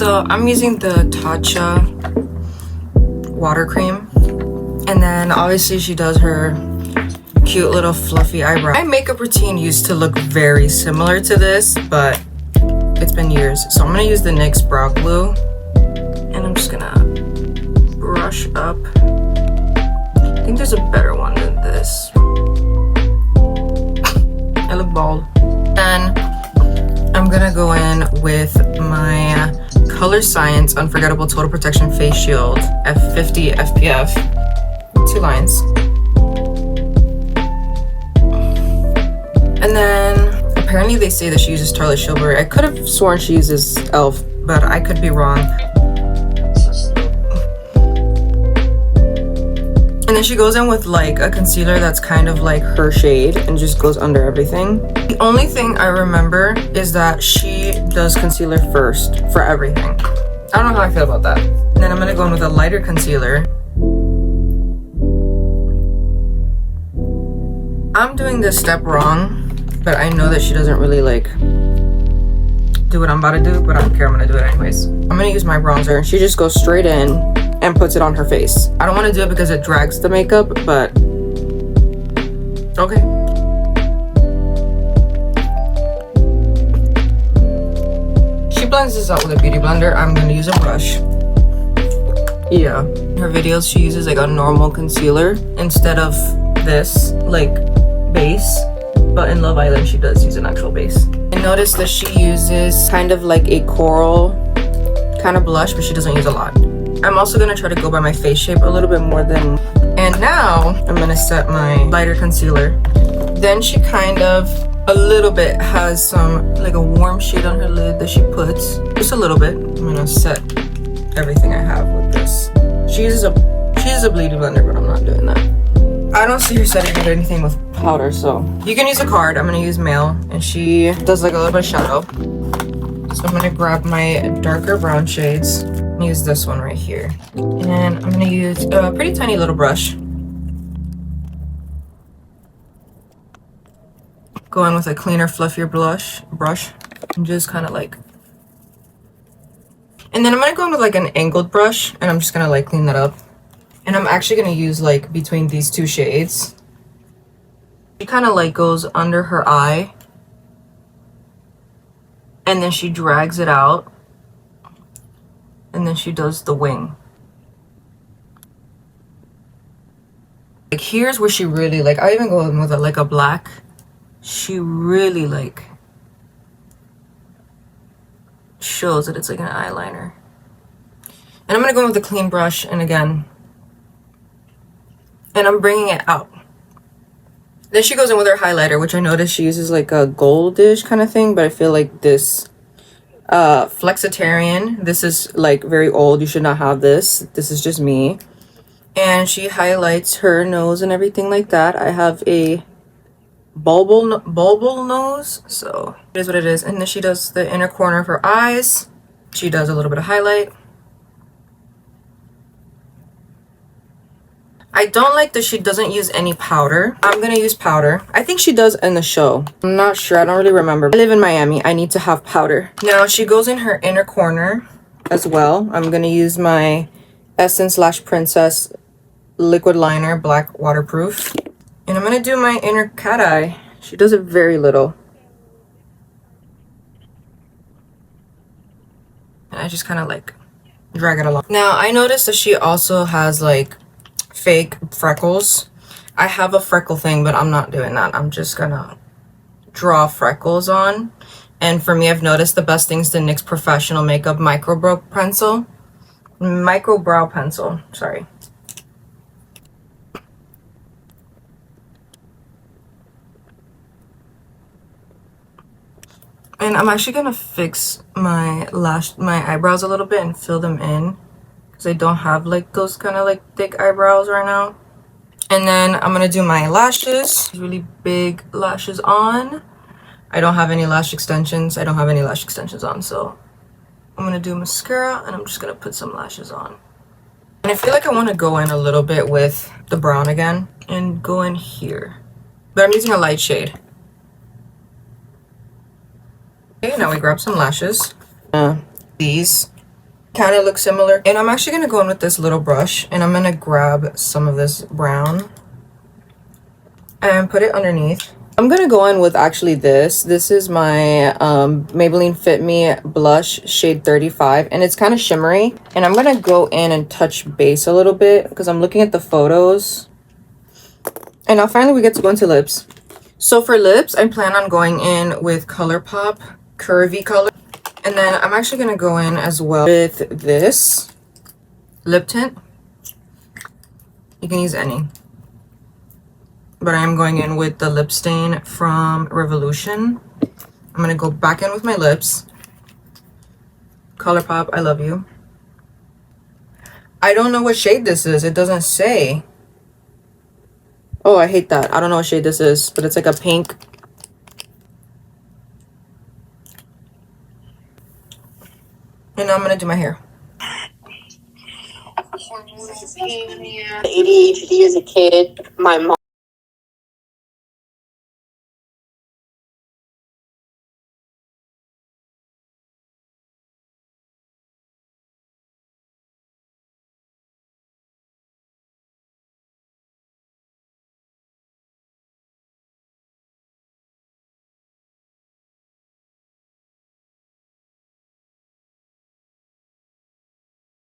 So I'm using the Tatcha water cream. And then obviously she does her cute little fluffy eyebrow. My makeup routine used to look very similar to this, but it's been years. So I'm gonna use the NYX brow glue. And I'm just gonna brush up. I think there's a better one than this. I look bald. Then I'm gonna go in with my Color Science Unforgettable Total Protection Face Shield F50 SPF. 2 lines. And then apparently they say that she uses Charlotte Tilbury. I could have sworn she uses e.l.f., but I could be wrong. And then she goes in with like a concealer that's kind of like her shade and just goes under everything. The only thing I remember is that she does concealer first for everything. I don't know how I feel about that. And then I'm gonna go in with a lighter concealer. I'm doing this step wrong, but I know that she doesn't really like do what I'm about to do, but I don't care, I'm gonna do it anyways. I'm gonna use my bronzer. She just goes straight in and puts it on her face. I don't want to do it because it drags the makeup, but okay. She blends this out with a beauty blender. I'm going to use a brush. Yeah. In her videos, she uses like a normal concealer instead of this like base, but in Love Island, she does use an actual base. I noticed that she uses kind of like a coral kind of blush, but she doesn't use a lot. I'm also gonna try to go by my face shape a little bit more than. And now I'm gonna set my lighter concealer. Then she kind of a little bit has some like a warm shade on her lid that she puts, just a little bit. I'm gonna set everything I have with this. She uses a beauty blender, but I'm not doing that. I don't see her setting with anything with powder, so you can use a card. I'm gonna use Mail, and she does like a little bit of shadow. So I'm gonna grab my darker brown shades. Use this one right here, and I'm gonna use a pretty tiny little brush. Go in with a cleaner, fluffier brush, and just kind of like. And then I'm gonna go in with like an angled brush, and I'm just gonna like clean that up. And I'm actually gonna use like between these 2 shades. She kind of like goes under her eye, and then she drags it out. And then she does the wing. Like here's where she really like, I even go in with like a black. She really like shows that it's like an eyeliner. And I'm gonna go in with a clean brush, and again, and I'm bringing it out. Then she goes in with her highlighter, which I noticed she uses like a goldish kind of thing, but I feel like this Flexitarian, this is like very old, you should not have this. This is just me. And she highlights her nose and everything like that. I have a bulbal nose, so it is what it is. And then she does the inner corner of her eyes. She does a little bit of highlight. I don't like that she doesn't use any powder. I'm gonna use powder. I think she does in the show. I'm not sure, I don't really remember. I live in Miami, I need to have powder. Now she goes in her inner corner as well. I'm gonna use my Essence/Princess liquid liner, black waterproof. And I'm gonna do my inner cat eye. She does it very little. And I just kind of like drag it along. Now I noticed that she also has like fake freckles. I have a freckle thing, but I'm not doing that. I'm just gonna draw freckles on. And for me, I've noticed the best thing is the NYX Professional Makeup Micro Brow Pencil. Sorry. And I'm actually gonna fix my eyebrows a little bit and fill them in, because I don't have like those kind of like thick eyebrows right now. And then I'm gonna do my lashes, really big lashes on. I don't have any lash extensions. I don't have any lash extensions on, so I'm gonna do mascara, and I'm just gonna put some lashes on. And I feel like I want to go in a little bit with the brown again and go in here, but I'm using a light shade. Okay, now we grab some lashes. These kind of looks similar. And I'm actually gonna go in with this little brush, and I'm gonna grab some of this brown and put it underneath. I'm gonna go in with actually this. This is my Maybelline Fit Me blush shade 35, and it's kind of shimmery. And I'm gonna go in and touch base a little bit because I'm looking at the photos. And now finally we get to go into lips. So for lips, I plan on going in with ColourPop Curvy Color. And then I'm actually gonna go in as well with this lip tint. You can use any. But I am going in with the lip stain from Revolution. I'm gonna go back in with my lips. ColourPop, I love you. I don't know what shade this is. It doesn't say. Oh, I hate that. I don't know what shade this is, but it's like a pink. And now I'm gonna do my hair. ADHD as a kid, my mom